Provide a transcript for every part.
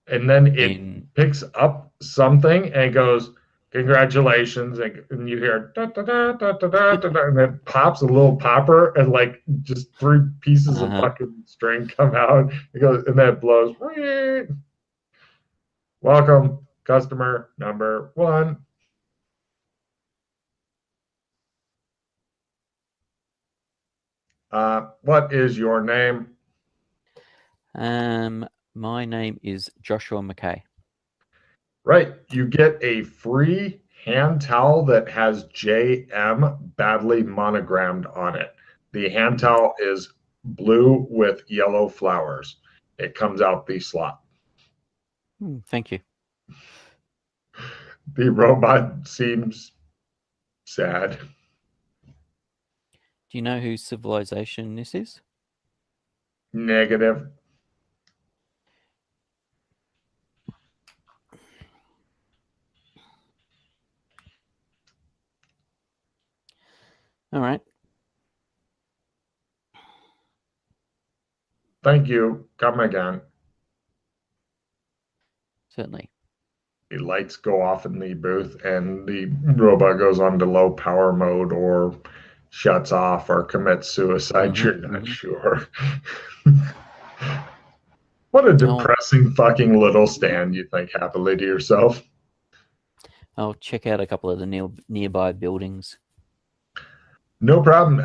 And then it In picks up something and goes, congratulations. And you hear da, da, da, da, da, da, da, da, and it pops a little popper and like just three pieces of uh-huh. fucking string come out. It goes, and then it blows. Welcome, customer number one. What is your name? My name is Joshua McKay. Right. You get a free hand towel that has JM badly monogrammed on it. The hand Hmm. towel is blue with yellow flowers. It comes out the slot. Thank you. The robot seems sad. Do you know whose civilization this is? Negative. All right, Thank you. Come again. certainly. The lights go off in the booth and the robot goes on to low power mode or shuts off or commits suicide. Hmm. You're not Hmm. sure. What a I'll depressing fucking little stand you think happily to yourself. I'll check out a couple of the nearby buildings. No problem.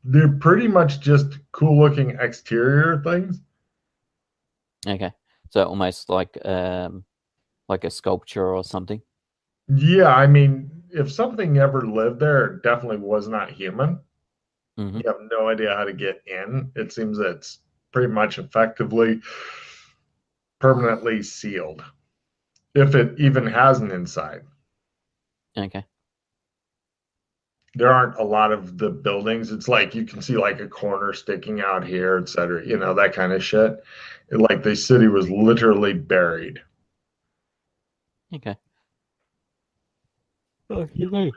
They're pretty much just cool looking exterior things. Okay, so almost like a sculpture or something. Yeah, I mean, if something ever lived there, it definitely was not human. Hmm. You have no idea how to get in. It seems that it's pretty much effectively permanently sealed, if it even has an inside. Okay. There aren't a lot of the buildings. It's like you can see like a corner sticking out here, et cetera, that kind of shit. Like the city was literally buried. Okay. Oh, you know.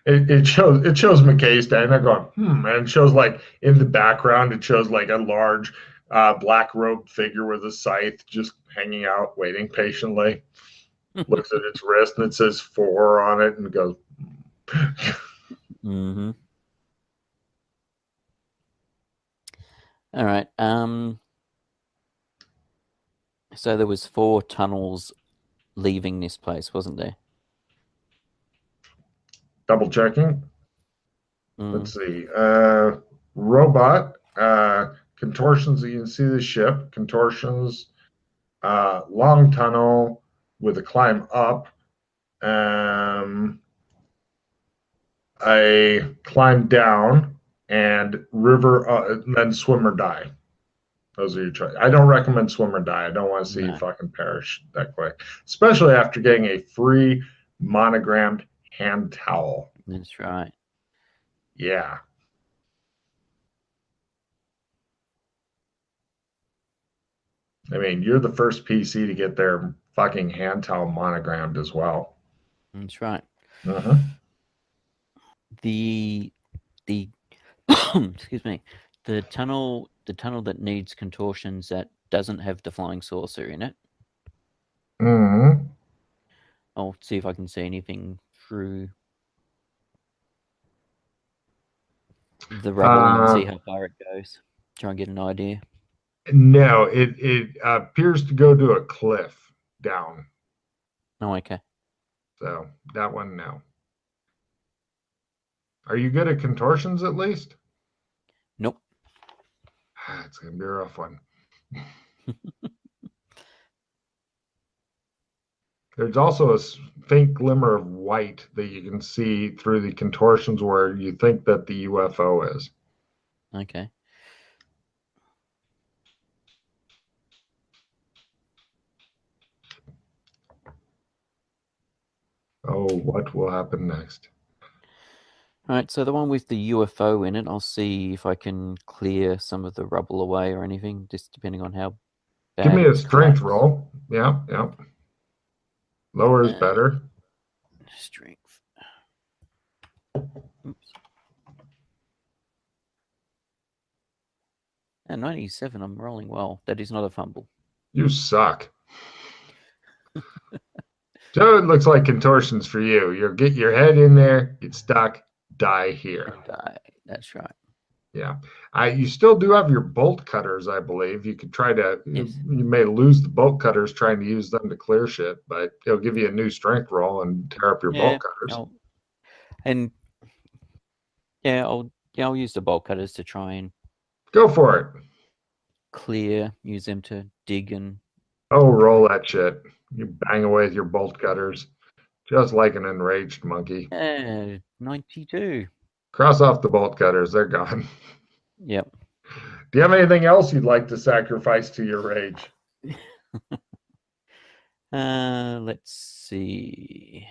It shows McKay standing there going, and it shows like in the background, it shows like a large black robed figure with a scythe just hanging out, waiting patiently. Looks at its wrist and it says four on it and goes, Hmm. All right. So there was four tunnels leaving this place, wasn't there? double checking. Mm. Let's see. Robot contortions. You can see the ship contortions. Long tunnel with a climb up. Um, I climb down and river, then swim or die. Those are your choices. I don't recommend swim or die. I don't want to see you No, fucking perish that quick, especially after getting a free monogrammed hand towel. that's right. Yeah. I mean, you're the first PC to get their fucking hand towel monogrammed as well. That's right. Uh-huh. The the excuse me, the tunnel that needs contortions that doesn't have the flying saucer in it. Mm-hmm. I'll see if I can see anything through the rubble and see Uh, how far it goes. Try and get an idea. no, it appears to go to a cliff down. Oh, okay. So that one, no. Are you good at contortions at least? Nope. It's gonna be a rough one. There's also a faint glimmer of white that you can see through the contortions where you think that the UFO is. Okay. Oh, what will happen next? All right. So the one with the UFO in it, I'll see if I can clear some of the rubble away or anything, just depending on how Give bad me a it's strength collapsed. roll. Yeah, yeah. Lower is Uh, better. Strength. Oops. At 97, I'm rolling well. That is not a fumble. You suck. So it looks like contortions for you. You'll get your head in there, get stuck, die here. And that's right. Yeah. You still do have your bolt cutters, I believe. You could try to, Yes. you may lose the bolt cutters trying to use them to clear shit, but it'll give you a new strength roll and tear up your Yeah. bolt cutters. And I'll use the bolt cutters to try and Go for it. use them to dig and. Oh, roll that shit. You bang away with your bolt cutters, just like an enraged monkey. 92. Cross off the bolt cutters, they're gone. Yep. Do you have anything else you'd like to sacrifice to your rage? Let's see.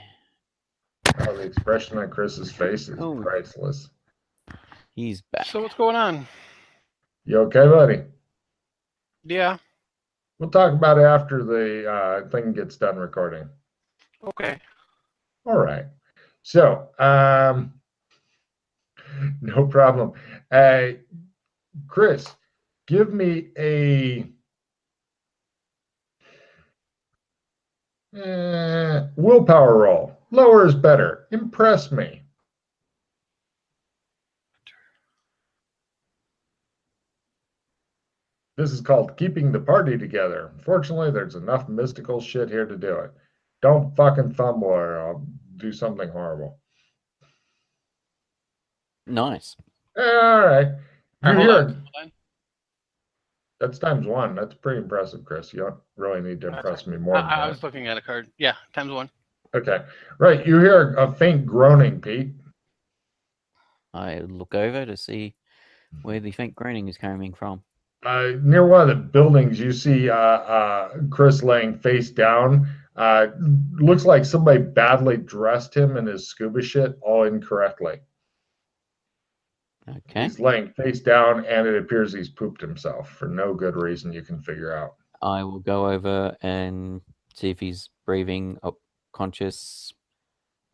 Oh, the expression on Chris's face is priceless. He's back. So what's going on? You okay, buddy? Yeah. We'll talk about it after the thing gets done recording. Okay. All right. So, no problem. Chris, give me a willpower roll. Lower is better. Impress me. This is called keeping the party together. Fortunately, there's enough mystical shit here to do it. Don't fucking fumble or I'll do something horrible. Nice. All right. You Hold hear on. That's ×1. That's pretty impressive, Chris. You don't really need to impress me more than I that. was looking at a card. Yeah, ×1. Okay. Right. You hear a faint groaning, Pete. I look over to see where the faint groaning is coming from. Near one of the buildings, you see Chris laying face down. Looks like somebody badly dressed him in his scuba shit all incorrectly. Okay. He's laying face down, and it appears he's pooped himself for no good reason you can figure out. I will go over and see if he's breathing, conscious.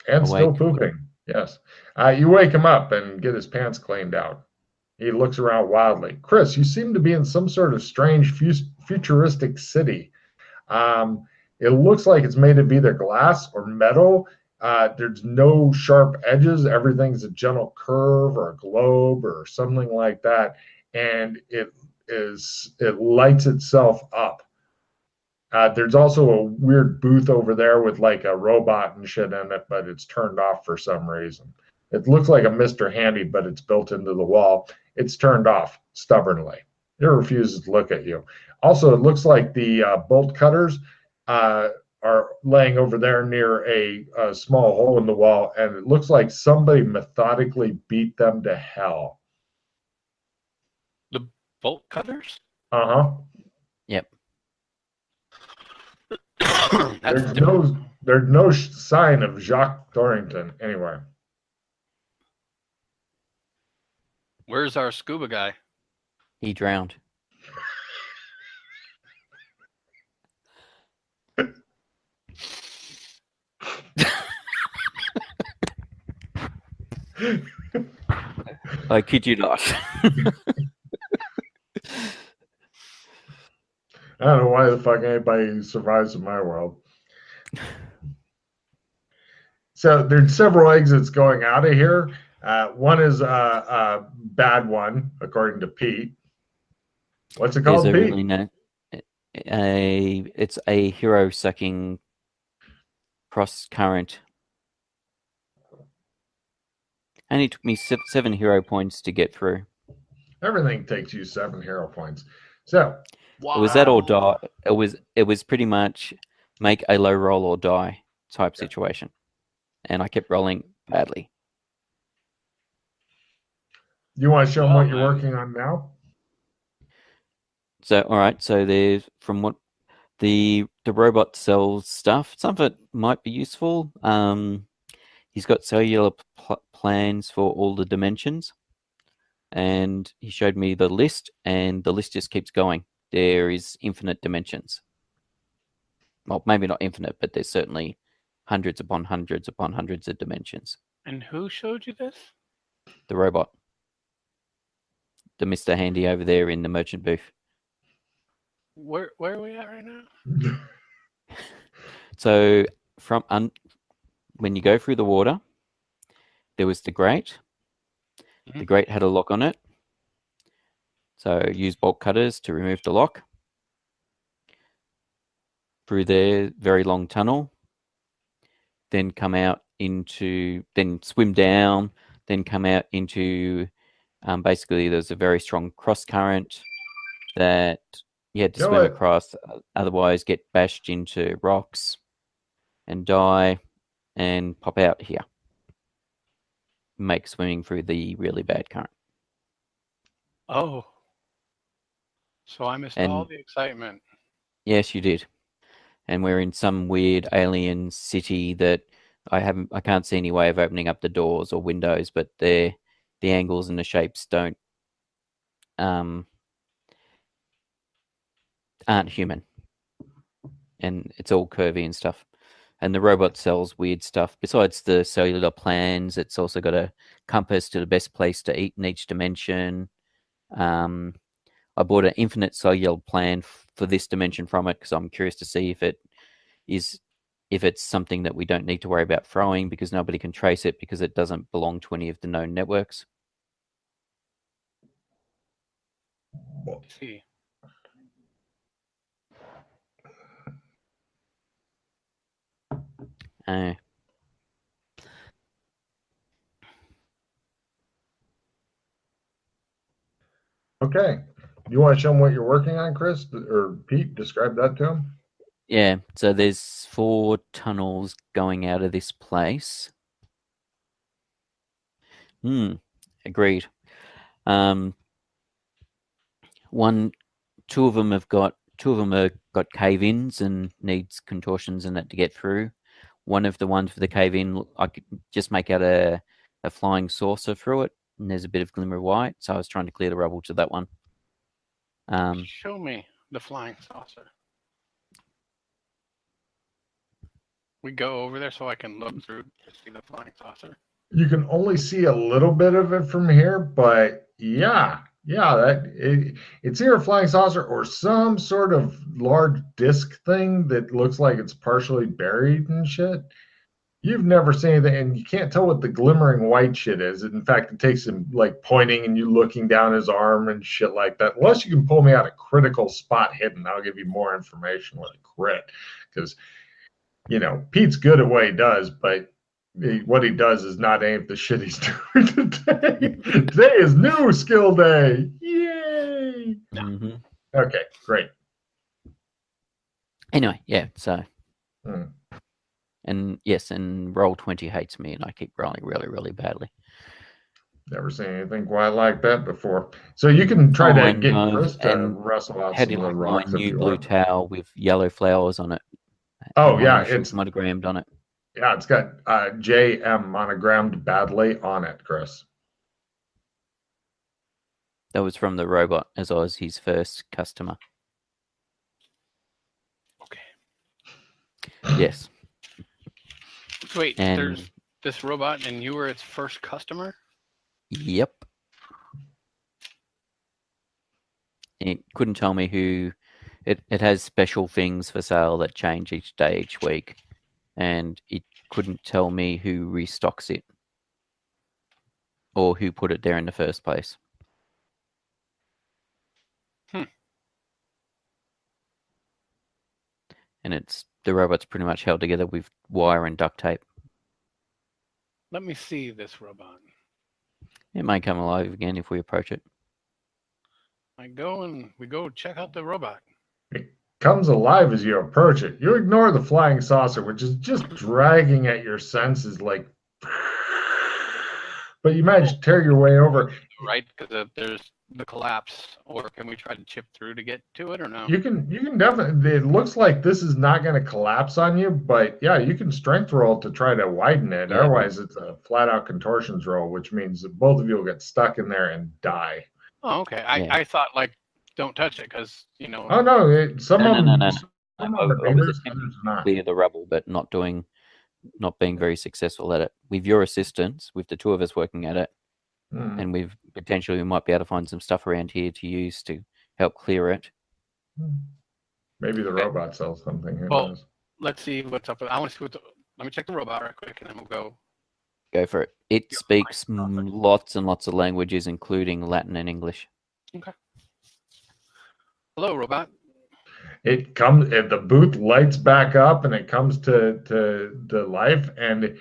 And awake. Still pooping, yes. You wake him up and get his pants cleaned out. He looks around wildly. Chris, you seem to be in some sort of strange futuristic city. It looks like it's made of either glass or metal. There's no sharp edges. Everything's a gentle curve or a globe or something like that. And it lights itself up. There's also a weird booth over there with like a robot and shit in it, but it's turned off for some reason. It looks like a Mr. Handy, but it's built into the wall. It's turned off stubbornly. It refuses to look at you. Also, it looks like the bolt cutters are laying over there near a small hole in the wall, and it looks like somebody methodically beat them to hell. The bolt cutters? Uh-huh. Yep. There's no sign of Jacque Thorington anywhere. Where's our scuba guy? He drowned. I kid you not. I don't know why the fuck anybody survives in my world. So there's several exits going out of here. One is a bad one, according to Pete. What's it called, Pete? Really it's a hero sucking cross current. Only took me 7 hero points to get through. Everything takes you 7 hero points. So wow. It was that or die. It was pretty much make a low roll or die type situation, and I kept rolling badly. You want to show them what you're working on now? So, all right. So there's from what the robot sells stuff. Some of it might be useful. He's got cellular plans for all the dimensions, and he showed me the list, and the list just keeps going. There is infinite dimensions. Well, maybe not infinite, but there's certainly hundreds upon hundreds upon hundreds of dimensions. And who showed you this? The robot. The Mr. Handy over there in the merchant booth. Where are we at right now? So when you go through the water, there was the grate. The grate had a lock on it. So use bolt cutters to remove the lock. Through there, very long tunnel. Then then swim down, then come out into, basically there's a very strong cross current that you had to swim across, otherwise get bashed into rocks and die and pop out here. Make swimming through the really bad current. Oh. So I missed all the excitement. Yes, you did. And we're in some weird alien city that I can't see any way of opening up the doors or windows, but the angles and the shapes aren't human. And it's all curvy and stuff. And the robot sells weird stuff. Besides the cellular plans, it's also got a compass to the best place to eat in each dimension. I bought an infinite cellular plan for this dimension from it because I'm curious to see if it's something that we don't need to worry about throwing because nobody can trace it because it doesn't belong to any of the known networks. Let's see. Okay. You want to show them what you're working on, Chris? Or Pete, describe that to him? Yeah, so there's 4 tunnels going out of this place. Agreed. Two of them have got cave-ins and needs contortions in it to get through. One of the ones for the cave-in, I could just make out a flying saucer through it, and there's a bit of glimmer of white, so I was trying to clear the rubble to that one. Show me the flying saucer. We go over there so I can look through to see the flying saucer. You can only see a little bit of it from here, but yeah, it's either a flying saucer or some sort of large disc thing that looks like it's partially buried and shit. You've never seen anything, and you can't tell what the glimmering white shit is. In fact, it takes him like pointing and you looking down his arm and shit like that. Unless you can pull me out a critical spot hidden, I'll give you more information with a crit. Because, Pete's good at what he does, but what he does is not any of the shit he's doing today. Today is new skill day. Yay! Mm-hmm. Okay, great. Anyway, yeah, so... And yes, and Roll20 hates me, and I keep rolling really, really badly. Never seen anything quite like that before. So you can try to get Chris to wrestle out some of the rocks my new blue towel with yellow flowers on it. Oh, yeah. It's monogrammed on it. Yeah, it's got JM monogrammed badly on it, Chris. That was from the robot, as I was his first customer. Okay. Yes. Wait, there's this robot and you were its first customer? Yep. It couldn't tell me who... It has special things for sale that change each day, each week. And it couldn't tell me who restocks it. Or who put it there in the first place. And the robot's pretty much held together with wire and duct tape. Let me see this robot. It may come alive again if we approach it. We go check out the robot. It comes alive as you approach it. You ignore the flying saucer, which is just dragging at your senses like... But you manage to tear your way over. Right, because there's the collapse, or can we try to chip through to get to it, or no? You can definitely. It looks like this is not going to collapse on you, but yeah, you can strength roll to try to widen it. Yeah. Otherwise, it's a flat out contortions roll, which means that both of you will get stuck in there and die. Oh, okay. I thought don't touch it because Oh no, some of them. No. Some of them are beavers, others not. Clear the rubble, but not being very successful at it. With your assistance, with the two of us working at it, and we might be able to find some stuff around here to use to help clear it. Maybe the robot sells something. Who knows? let's see what's up. I want to see let me check the robot real quick, and then we'll go. Go for it. It Yeah, speaks fine. lots and lots of languages, including Latin and English. Okay. Hello, robot. It comes, the booth lights back up, and it comes to life. And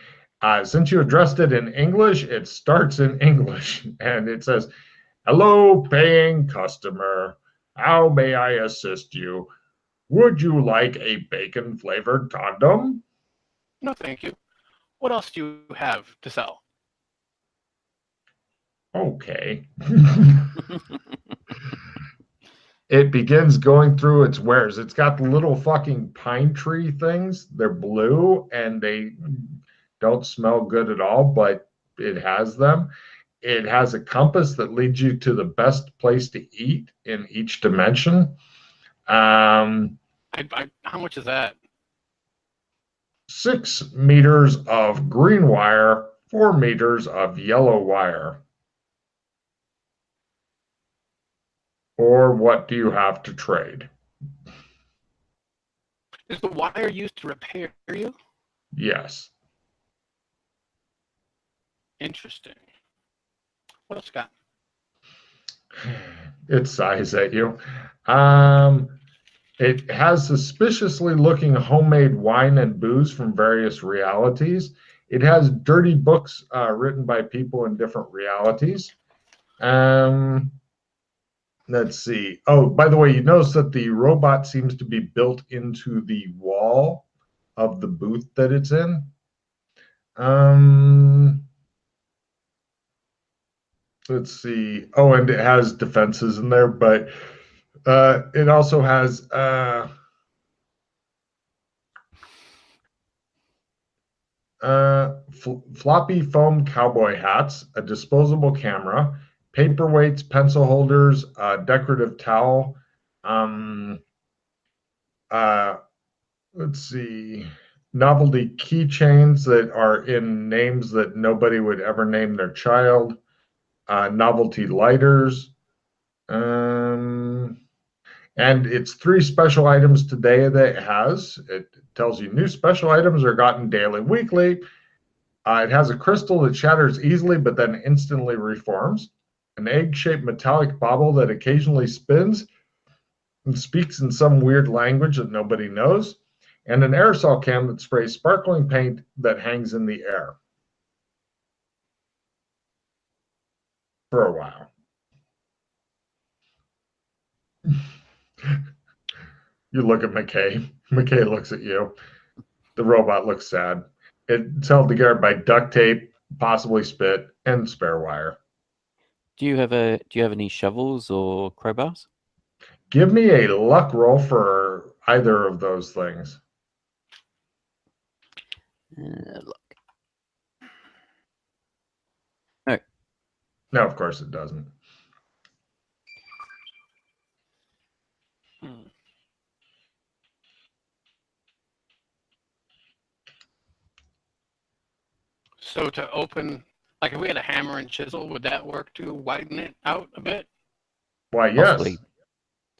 since you addressed it in English, it starts in English, and it says, "Hello, paying customer. How may I assist you? Would you like a bacon-flavored condom?" No, thank you. What else do you have to sell? Okay. It begins going through its wares. It's got the little fucking pine tree things. They're blue and they don't smell good at all, but it has them. It has a compass that leads you to the best place to eat in each dimension. How much is that? 6 meters of green wire, 4 meters of yellow wire. Or what do you have to trade? Is the wire used to repair you? Yes. Interesting. What else got? It sighs at you. It has suspiciously looking homemade wine and booze from various realities. It has dirty books written by people in different realities. Let's see. Oh, by the way, you notice that the robot seems to be built into the wall of the booth that it's in. Let's see. Oh, and it has defenses in there, but it also has floppy foam cowboy hats, a disposable camera, paperweights, pencil holders, decorative towel. Let's see. Novelty keychains that are in names that nobody would ever name their child. Novelty lighters. And it's 3 special items today that it has. It tells you new special items are gotten daily, weekly. It has a crystal that shatters easily but then instantly reforms. An egg-shaped metallic bauble that occasionally spins and speaks in some weird language that nobody knows. And an aerosol can that sprays sparkling paint that hangs in the air. For a while. You look at McKay. McKay looks at you. The robot looks sad. It's held together by duct tape, possibly spit, and spare wire. Do you have any shovels or crowbars? Give me a luck roll for either of those things. Look. No, of course it doesn't. So to open, like if we had a hammer and chisel, would that work to widen it out a bit? Why, yes. Possibly.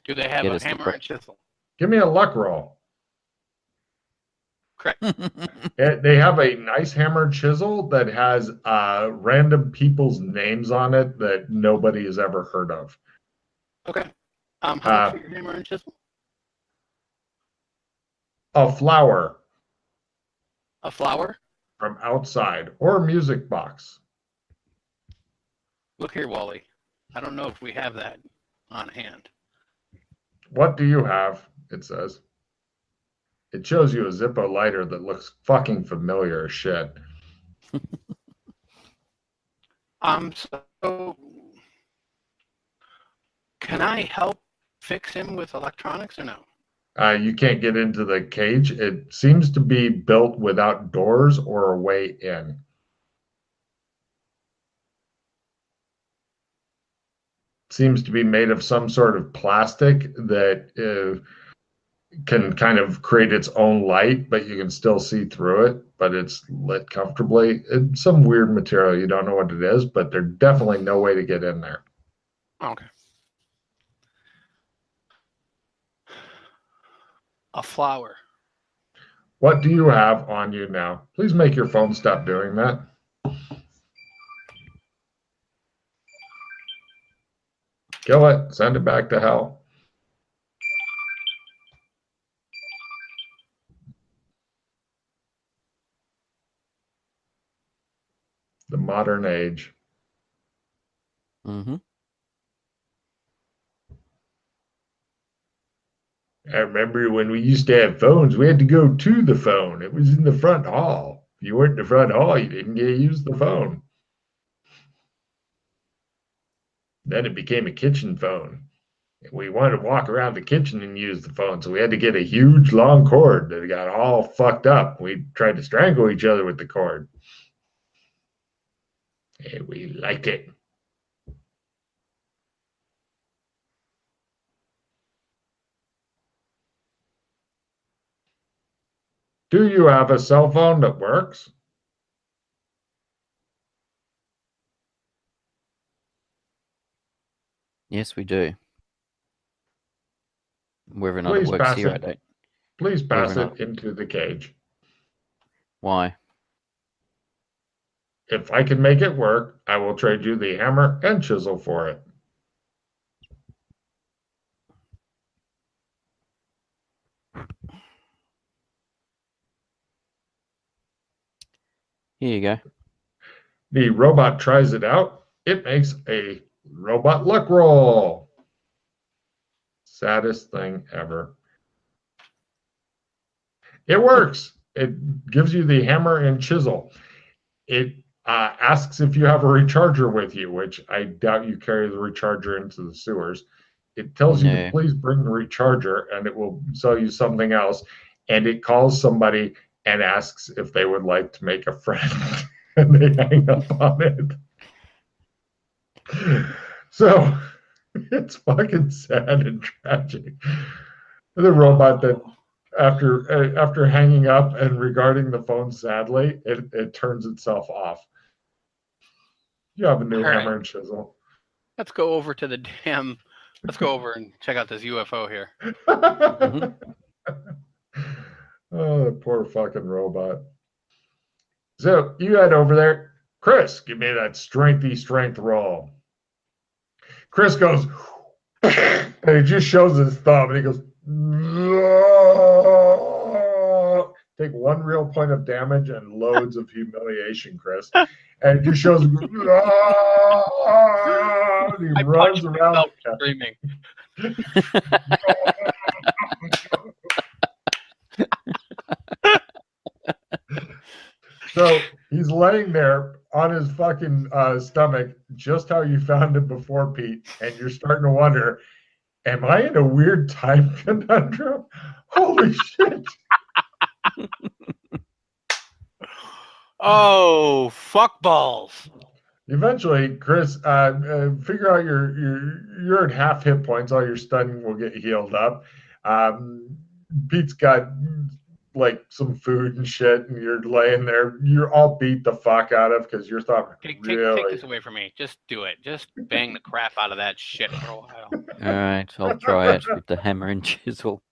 Do they have a hammer and chisel? Give me a luck roll. Correct. They have a nice hammer and chisel that has random people's names on it that nobody has ever heard of. Okay. How much for your hammer and chisel? A flower. A flower? From outside, or a music box. Look here, Wally. I don't know if we have that on hand. What do you have? It says. It shows you a Zippo lighter that looks fucking familiar as shit. So can I help fix him with electronics or no? You can't get into the cage. It seems to be built without doors or a way in. Seems to be made of some sort of plastic that can kind of create its own light, but you can still see through it, but it's lit comfortably. It's some weird material. You don't know what it is, but there's definitely no way to get in there. Okay. A flower. What do you have on you now? Please make your phone stop doing that. Kill it. Send it back to hell. The modern age. Mm-hmm. I remember when we used to have phones, we had to go to the phone. It was in the front hall. If you weren't in the front hall, you didn't get to use the phone. Then it became a kitchen phone. We wanted to walk around the kitchen and use the phone, so we had to get a huge long cord that got all fucked up. We tried to strangle each other with the cord. And we liked it. Do you have a cell phone that works? Yes, we do. Whether or not Please it works pass here, I it. don't. Please pass Whether or it into the cage. Why? If I can make it work, I will trade you the hammer and chisel for it. Here you go. The robot tries it out. It makes a robot luck roll. Saddest thing ever. It works. It gives you the hammer and chisel. It asks if you have a recharger with you, which I doubt you carry the recharger into the sewers. It tells you to No. please bring the recharger, and it will sell you something else. And it calls somebody and asks if they would like to make a friend, and they hang up on it. So it's fucking sad and tragic. The robot that after hanging up and regarding the phone sadly, it turns itself off. You have a new All right. hammer and chisel. Let's go over to the damn. Let's go over and check out this UFO here. Oh, the poor fucking robot. So you head over there. Chris, give me that strength roll. Chris goes, and he just shows his thumb, and he goes, take 1 real point of damage and loads of humiliation, Chris. And it just shows, and he runs around screaming. So he's laying there on his fucking stomach, just how you found him before, Pete. And you're starting to wonder, am I in a weird time conundrum? Holy shit. Oh, fuck balls. Eventually, Chris, figure out you're at half hit points. All your stun will get healed up. Pete's got like some food and shit, and you're laying there. You're all beat the fuck out of because you're thought Take really. this away from me. Just do it. Just bang the crap out of that shit for a while. All right, I'll try it with the hammer and chisel.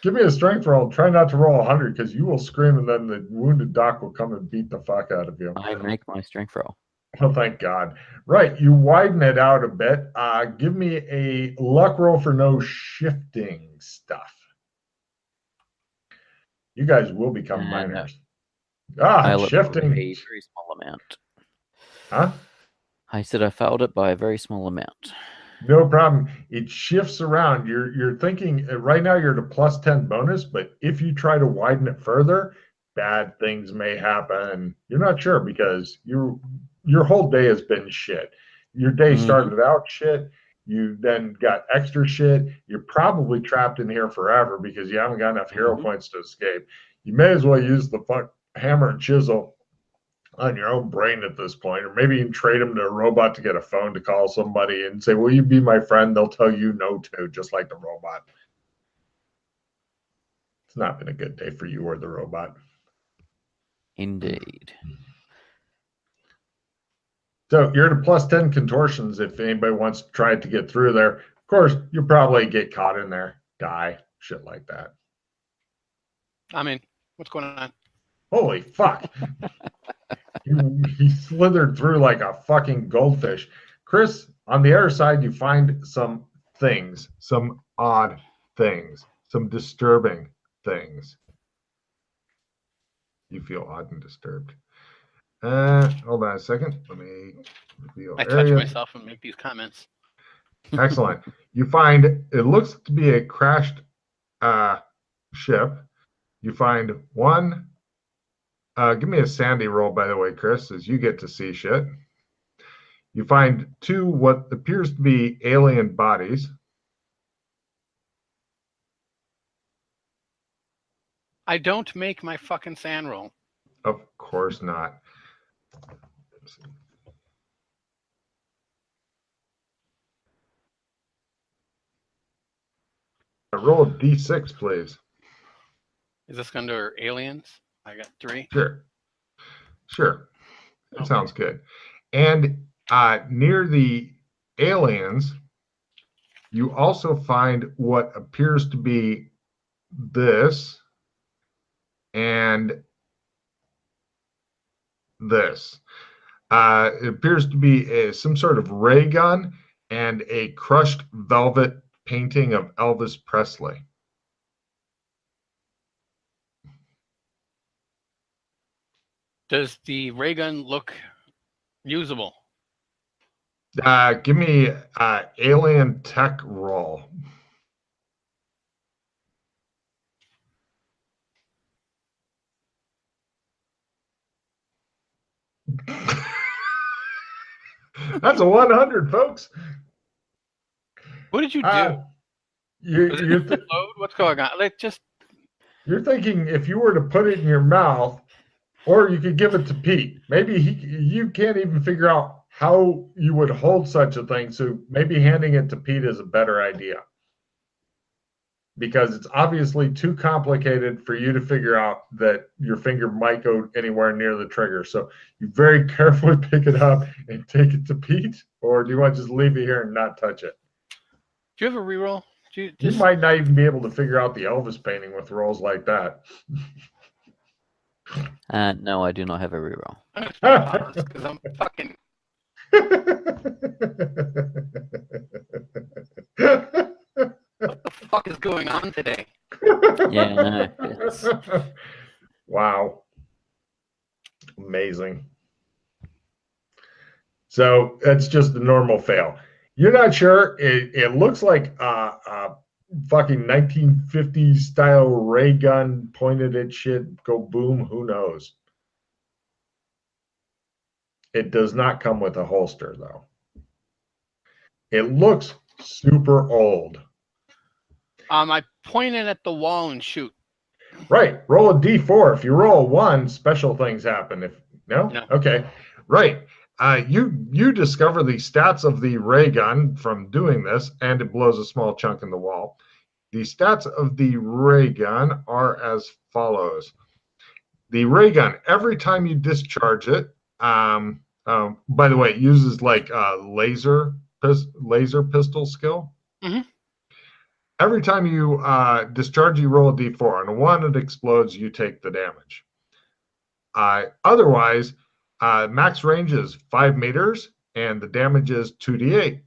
Give me a strength roll. Try not to roll 100 because you will scream, and then the wounded doc will come and beat the fuck out of you. I make my strength roll. Oh, thank God. Right, you widen it out a bit. Give me a luck roll for no shifting stuff. You guys will become miners. Shifting. A very small amount. Huh? I said I failed it by a very small amount. No problem. It shifts around. You're thinking right now you're at a +10 bonus, but if you try to widen it further, bad things may happen. You're not sure because your whole day has been shit. Your day started out shit. You then got extra shit. You're probably trapped in here forever because you haven't got enough hero points to escape. You may as well use the hammer and chisel on your own brain at this point, or maybe you can trade them to a robot to get a phone to call somebody and say, will you be my friend? They'll tell you no to, just like the robot. It's not been a good day for you or the robot. Indeed. So you're at a +10 contortions if anybody wants to try to get through there. Of course, you'll probably get caught in there, die, shit like that. I mean, What's going on? Holy fuck. He slithered through like a fucking goldfish. Chris, on the other side, you find some things, some odd things, some disturbing things. You feel odd and disturbed. Hold on a second. Let me reveal I touch area. myself and make these comments. Excellent. You find it looks to be a crashed ship. You find one. Give me a sandy roll, by the way, Chris, as you get to see shit. You find two what appears to be alien bodies. I don't make my fucking sand roll. Of course not. Roll a d6, please. Is this under aliens? I got 3. Sure. That Okay. sounds good. And near the aliens, you also find what appears to be this and this. It appears to be some sort of ray gun and a crushed velvet painting of Elvis Presley. Does the ray gun look usable? Give me alien tech roll. That's a 100, folks. What did you do? Was it You're load? What's going on? Like, just You're thinking if you were to put it in your mouth, or you could give it to Pete. Maybe you can't even figure out how you would hold such a thing. So maybe handing it to Pete is a better idea. Because it's obviously too complicated for you to figure out that your finger might go anywhere near the trigger. So you very carefully pick it up and take it to Pete, or do you want to just leave it here and not touch it? do you have a reroll? You might not even be able to figure out the Elvis painting with rolls like that. No, I do not have a reroll. Because I'm fucking. What the fuck is going on today? Yeah, no, Wow. Amazing. So that's just the normal fail. You're not sure. It looks like a fucking 1950s style ray gun pointed at shit, go boom, who knows? It does not come with a holster, though. It looks super old. I point it at the wall and shoot. Right. Roll a d4. If you roll a 1, special things happen. If no? Okay. Right. You discover the stats of the ray gun from doing this, and it blows a small chunk in the wall. The stats of the ray gun are as follows. The ray gun, every time you discharge it, by the way, it uses like laser pistol skill. Mm-hmm. Every time you discharge, you roll a d4. On a 1, it explodes, you take the damage. Otherwise, max range is 5 meters, and the damage is 2d8.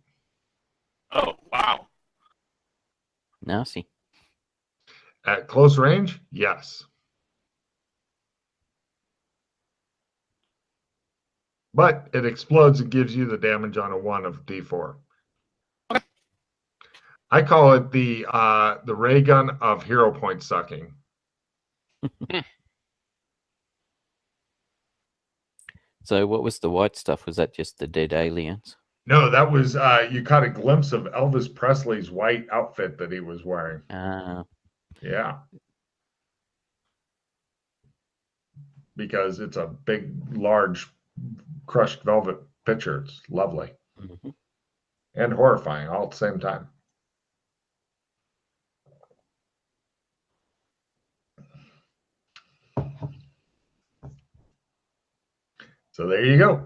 Oh, wow. nasty. At close range, yes. But it explodes and gives you the damage on a 1 of d4. Okay. I call it the ray gun of hero point sucking. So what was the white stuff? Was that just the dead aliens? No, that was you caught a glimpse of Elvis Presley's white outfit that he was wearing. Yeah. Because it's a big, large, crushed velvet picture. It's lovely. Mm-hmm. And horrifying all at the same time. So there you go.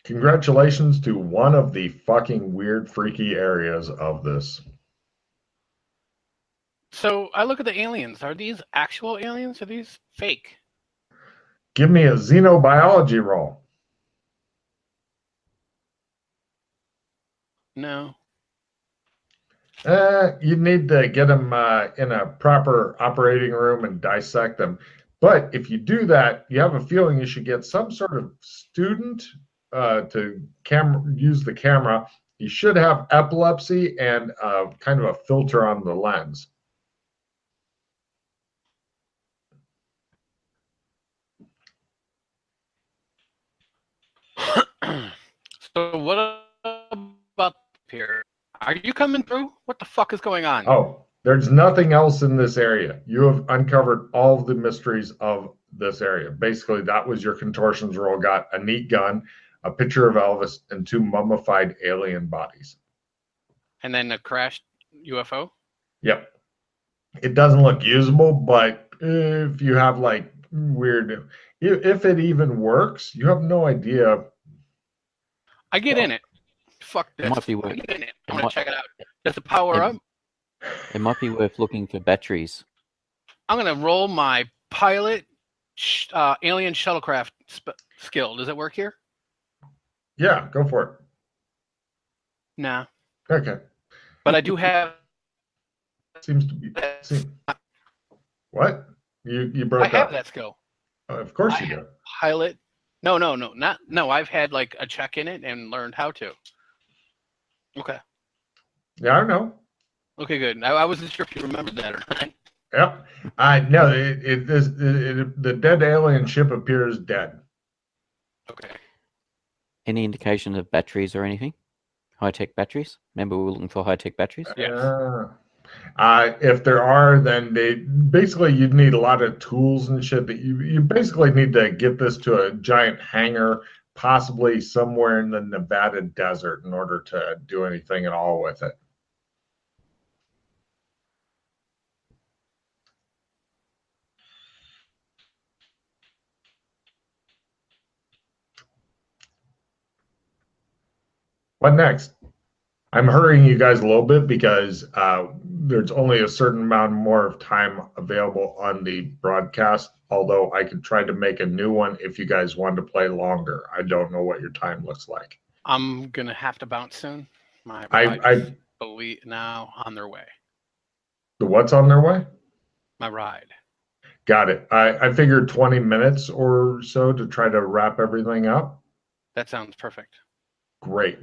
Congratulations to one of the fucking weird, freaky areas of this. So I look at the aliens. Are these actual aliens? Or are these fake? Give me a xenobiology roll. No. You need to get them in a proper operating room and dissect them. But if you do that, you have a feeling you should get some sort of student to use the camera. You should have epilepsy and kind of a filter on the lens. So what about here? Are you coming through? What the fuck is going on? Oh, there's nothing else in this area. You have uncovered all of the mysteries of this area. Basically, that was your contortions roll. Got a neat gun, a picture of Elvis, and 2 mummified alien bodies. And then a crashed UFO? Yep. It doesn't look usable, but if you have like weird, if it even works, you have no idea. I get in it. Fuck this. It might be I worth. get in it. I'm gonna check it out. Does it power up? It might be worth looking for batteries. I'm gonna roll my pilot alien shuttlecraft skill. Does it work here? Yeah, go for it. Nah. Okay. But I do have. Seems to be. What? You broke I have up. that skill. Oh, of course you do. Pilot. No. I've had like a check in it and learned how to. Okay. Yeah, I know. Okay, good. I wasn't sure if you remembered that or not. Yep. No, the dead alien ship appears dead. Okay. Any indication of batteries or anything? High-tech batteries? Remember we were looking for high-tech batteries? Yes. If there are, then you'd need a lot of tools and shit that you basically need to get this to a giant hangar, possibly somewhere in the Nevada desert, in order to do anything at all with it. What next? I'm hurrying you guys a little bit because there's only a certain amount more of time available on the broadcast, although I could try to make a new one if you guys want to play longer. I don't know what your time looks like. I'm gonna have to bounce soon. My I believe now on their way. The what's on their way? My ride. Got it. I figured 20 minutes or so to try to wrap everything up. That sounds perfect. Great.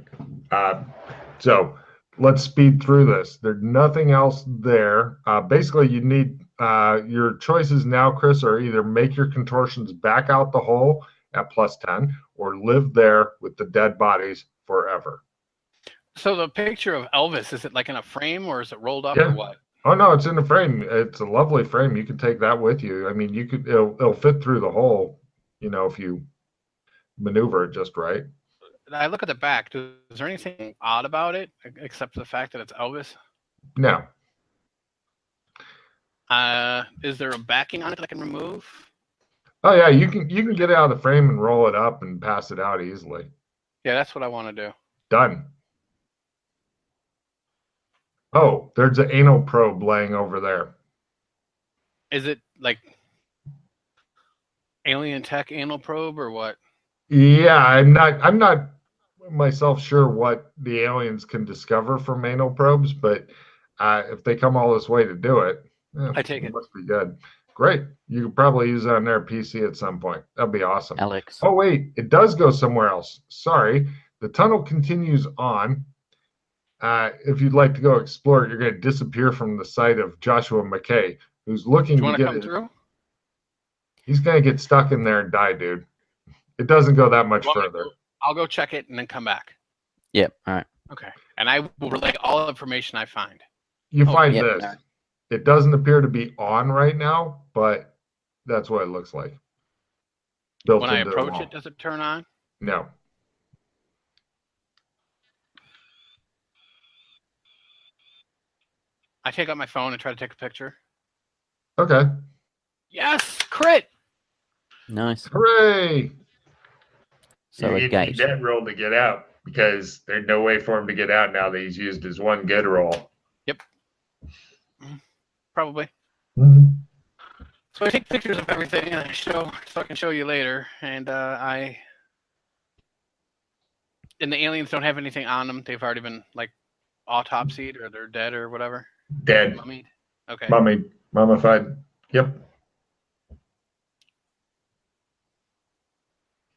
So let's speed through this. There's nothing else there. Basically, you need your choices now, Chris, are either make your contortions back out the hole at +10 or live there with the dead bodies forever. So the picture of Elvis, is it like in a frame or is it rolled up Yeah. or what? Oh no, it's in a frame. It's a lovely frame. You can take that with you. I mean, it'll fit through the hole, if you maneuver it just right. I look at the back. Is there anything odd about it except for the fact that it's Elvis? No. Is there a backing on it that I can remove? Oh yeah, you can get it out of the frame and roll it up and pass it out easily. Yeah, that's what I want to do. Done. Oh, there's an anal probe laying over there. Is it like alien tech anal probe or what? Yeah, I'm not myself sure what the aliens can discover from anal probes, but if they come all this way to do it, I take it. Must be good. Great. You could probably use it on their PC at some point. That'd be awesome. Alex. Oh wait, it does go somewhere else. Sorry. The tunnel continues on. If you'd like to go explore it, you're going to disappear from the sight of Joshua McKay, who's looking Do you to want to get come through? He's going to get stuck in there and die, dude. It doesn't go that much further. I'll go check it and then come back. Yep. All right. Okay. And I will relay all information I find. You find yep, this. no. It doesn't appear to be on right now, but that's what it looks like. Built When I into the approach wall. it, does it turn on? No. I take out my phone and try to take a picture. Okay. Yes, crit. Nice. Hooray! So a you gate. need that roll to get out because there's no way for him to get out now that he's used his one good roll. Yep. Probably. Mm-hmm. So I take pictures of everything and I show, so I can show you later. And and the aliens don't have anything on them. They've already been like autopsied or they're dead or whatever. Dead. Mummied. Okay. Mummified. Yep.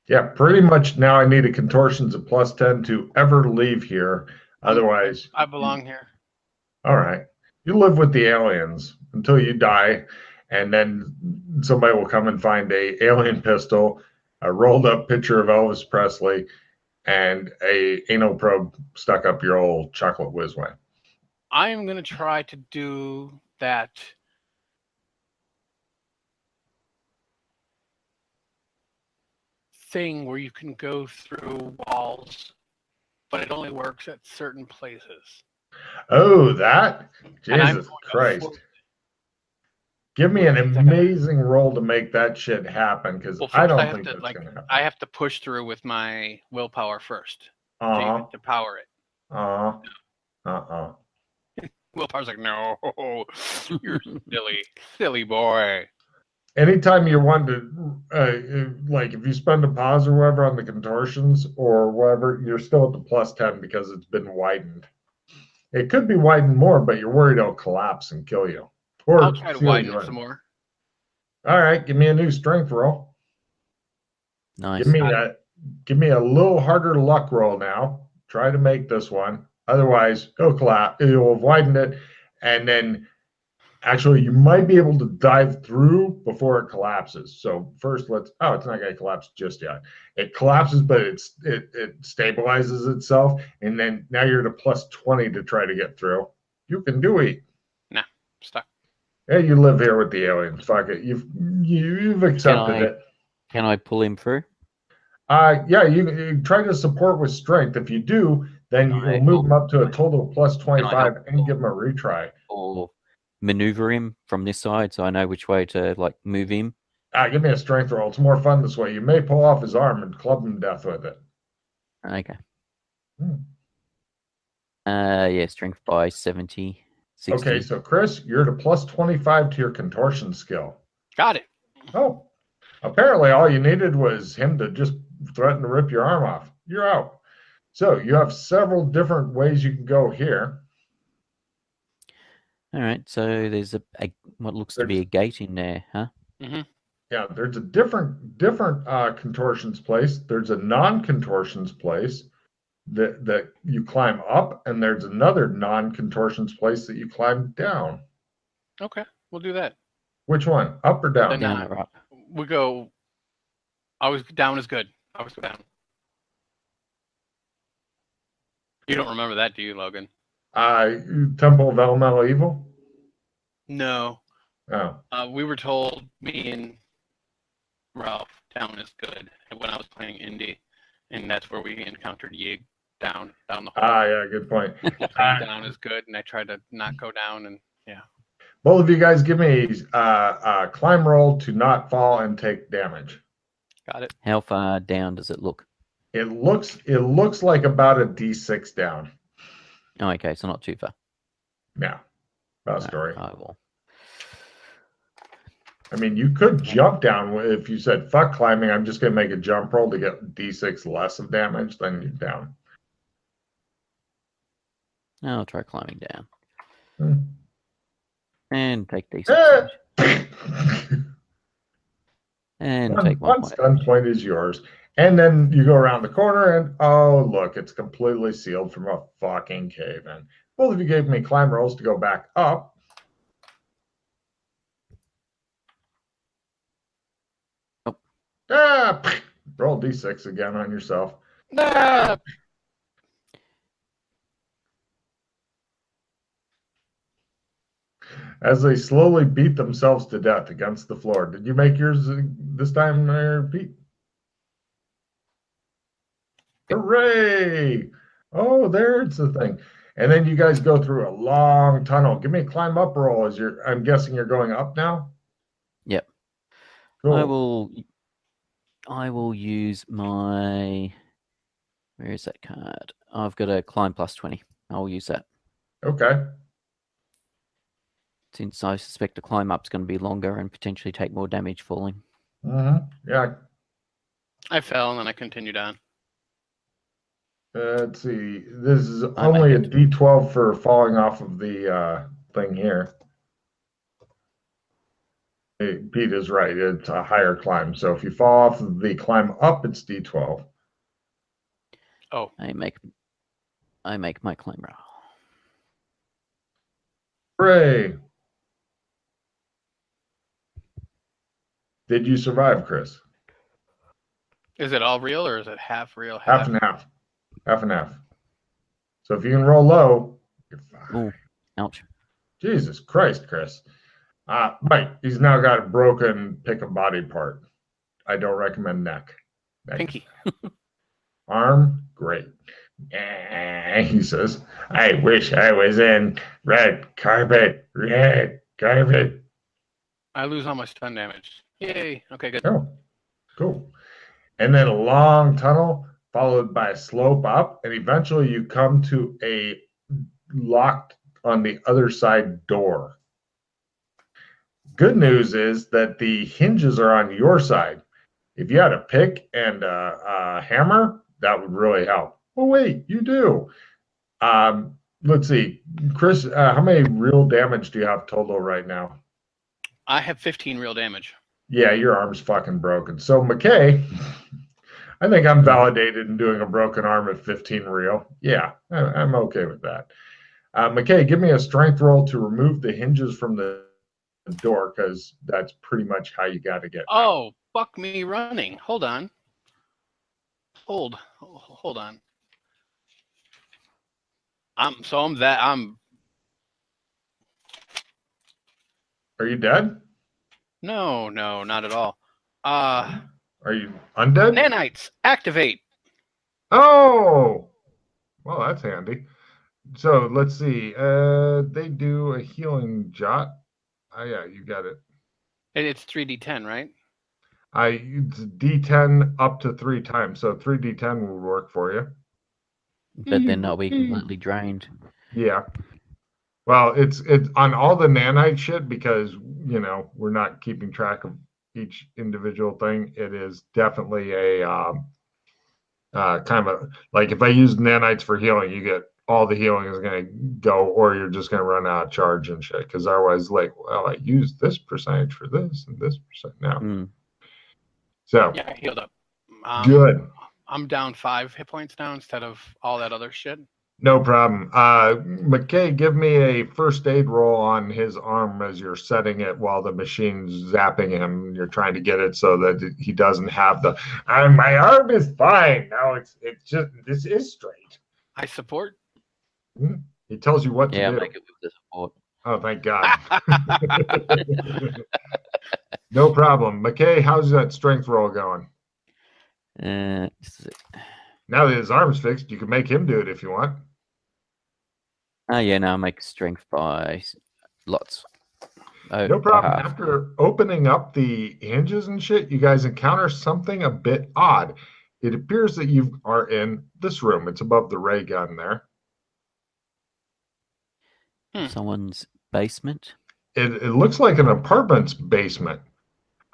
Yeah, pretty much now I need a contortions of +10 to ever leave here. Otherwise, I belong here. all right. You live with the aliens until you die, and then somebody will come and find a alien pistol, a rolled up picture of Elvis Presley, and a anal probe stuck up your old chocolate whiz-way. I am going to try to do that thing where you can go through walls, but it only works at certain places. Oh, that? Jesus Christ. Give me an amazing roll to make that shit happen, because I don't think that's going to happen. I have to push through with my willpower first Uh-huh. to power it. Uh-huh. Willpower's like, no, you're silly boy. Anytime you want to, like if you spend a pause or whatever on the contortions or whatever, you're still at the +10 because it's been widened. It could be widened more, but you're worried it'll collapse and kill you. Or I'll try to widen it some more. All right, give me a new strength roll. Nice. Give me a little harder luck roll now. Try to make this one. Otherwise, it'll collapse. You'll have widened it, and then actually you might be able to dive through before it collapses. So first, it's not going to collapse just yet. It collapses, but it stabilizes itself, and then now you're at a +20 to try to get through. You can do it. Nah, stuck. Yeah, you live here with the aliens. Fuck it. You've accepted it. Can I pull him through? Yeah, you try to support with strength. If you do, then you'll move him up to a total of +25 and give him a retry. Or maneuver him from this side so I know which way to like move him. Give me a strength roll. It's more fun this way. You may pull off his arm and club him to death with it. Okay. Yeah, strength by 70. 60. Okay, so Chris, you're at a +25 to your contortion skill. Got it. Oh, apparently all you needed was him to just threaten to rip your arm off. You're out. So you have several different ways you can go here. All right, so there's a what looks to be a gate in there, huh? Mm-hmm. Yeah, there's a different contortions place. There's a non-contortions place that you climb up, and there's another non-contortions place that you climb down. Okay, we'll do that. Which one? Up or down? Down or up? We go. Always down is good. Always go down. You don't remember that, do you, Logan? Temple of Elemental Evil? No. Oh. We were told, me and Ralph, down is good when I was playing indie, and that's where we encountered Yig down the hole. Yeah, good point. Down is good, and I tried to not go down, and yeah. Both of you guys give me a climb roll to not fall and take damage. Got it. How far down does it look? It looks like about a D6 down. Oh, okay, so not too far. Yeah, about a story. Well. I mean, you could jump down if you said, fuck climbing, I'm just going to make a jump roll to get D6 less of damage, then you're down. I'll try climbing down. Hmm. And take D6. And take 1 point. One point is yours. And then you go around the corner and, oh, look, it's completely sealed from a fucking cave in. Both of you gave me climb rolls to go back up. Oh. Roll D6 again on yourself. As they slowly beat themselves to death against the floor. Did you make yours this time, Pete? Hooray! Oh, there's the thing. And then you guys go through a long tunnel. Give me a climb up roll. I'm guessing you're going up now? Yep. Cool. I will use my... Where is that card? I've got a climb plus 20. I'll use that. Okay. Since I suspect the climb up's going to be longer and potentially take more damage falling. Yeah. I fell and then I continued on. Let's see. This is only a D12 for falling off of the thing here. Pete is right. It's a higher climb. So if you fall off of the climb up, it's D12. Oh. I make my climb roll. Hooray! Did you survive, Chris? Is it all real or is it half real? Half and half. Half and half. So if you can roll low, you're fine. Ooh, ouch. Jesus Christ, Chris. Right. He's now got a broken pick a body part. I don't recommend neck. Pinky. Arm, great. He says, I wish I was in red carpet. I lose all my stun damage. Yay. Okay, good. Oh, cool. And then a long tunnel followed by a slope up, and eventually you come to a locked on the other side door. Good news is that the hinges are on your side. If you had a pick and a hammer, that would really help. Oh, wait, you do. Let's see. Chris, how many real damage do you have total right now? I have 15 real damage. Yeah, your arm's fucking broken. So, McKay, I think I'm validated in doing a broken arm at 15 real. Yeah, I'm okay with that. McKay, give me a strength roll to remove the hinges from the door, because that's pretty much how you got to get. Oh, fuck me running. Hold on. Hold on. Are you dead? No, not at all. Are you undead? Nanites, activate. Oh, well, that's handy. So let's see. They do a healing jot. Oh yeah, you got it. And it's 3d10, right? It's D10 up to 3 times, so 3D10 will work for you. But then they'll be completely drained. Yeah. Well, it's on all the nanite shit, because we're not keeping track of each individual thing. It is definitely a kind of a, like, if I use nanites for healing, you get all the healing is going to go, or you're just going to run out of charge and shit. Because otherwise, like, well, I use this percentage for this and this percent now. So yeah, I healed up. Good. I'm down 5 hit points now instead of all that other shit. No problem. McKay, give me a first aid roll on his arm as you're setting it while the machine's zapping him. You're trying to get it so that he doesn't have the, my arm is fine. Now it's just, this is straight. I support. He tells you what to do. Yeah, make it with the support. Oh, thank God. No problem. McKay, how's that strength roll going? Now that his arm's fixed, you can make him do it if you want. Yeah, no, I'll make strength by lots. No problem. After opening up the hinges and shit, you guys encounter something a bit odd. It appears that you are in this room. It's above the ray gun there. Someone's basement? It looks like an apartment's basement.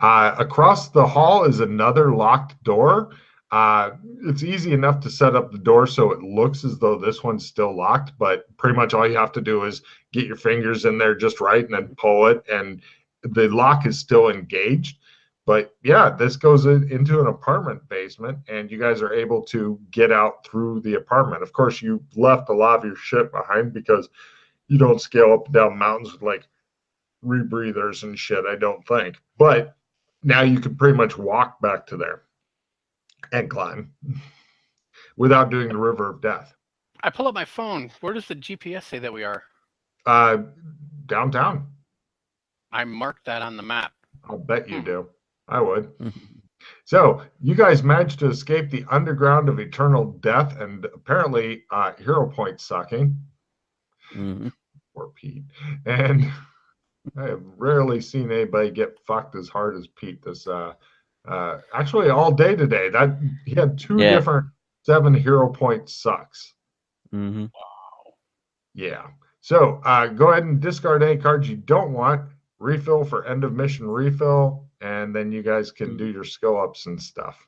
Across the hall is another locked door. It's easy enough to set up the door so it looks as though this one's still locked, but pretty much all you have to do is get your fingers in there just right and then pull it, and the lock is still engaged. But yeah, this goes into an apartment basement, and you guys are able to get out through the apartment. Of course, you left a lot of your shit behind because you don't scale up and down mountains with like rebreathers and shit, I don't think. But now you can pretty much walk back to there and climb without doing the river of death. I pull up my phone. Where does the GPS say that we are? Downtown. I marked that on the map. I'll bet you do. I would. So you guys managed to escape the underground of eternal death and apparently hero point sucking. Poor Pete. And I have rarely seen anybody get fucked as hard as Pete this Actually, all day today. That he had two Yeah. different 7 hero point sucks. Mm-hmm. Wow. Yeah. So go ahead and discard any cards you don't want. Refill for end of mission refill, and then you guys can do your skill ups and stuff.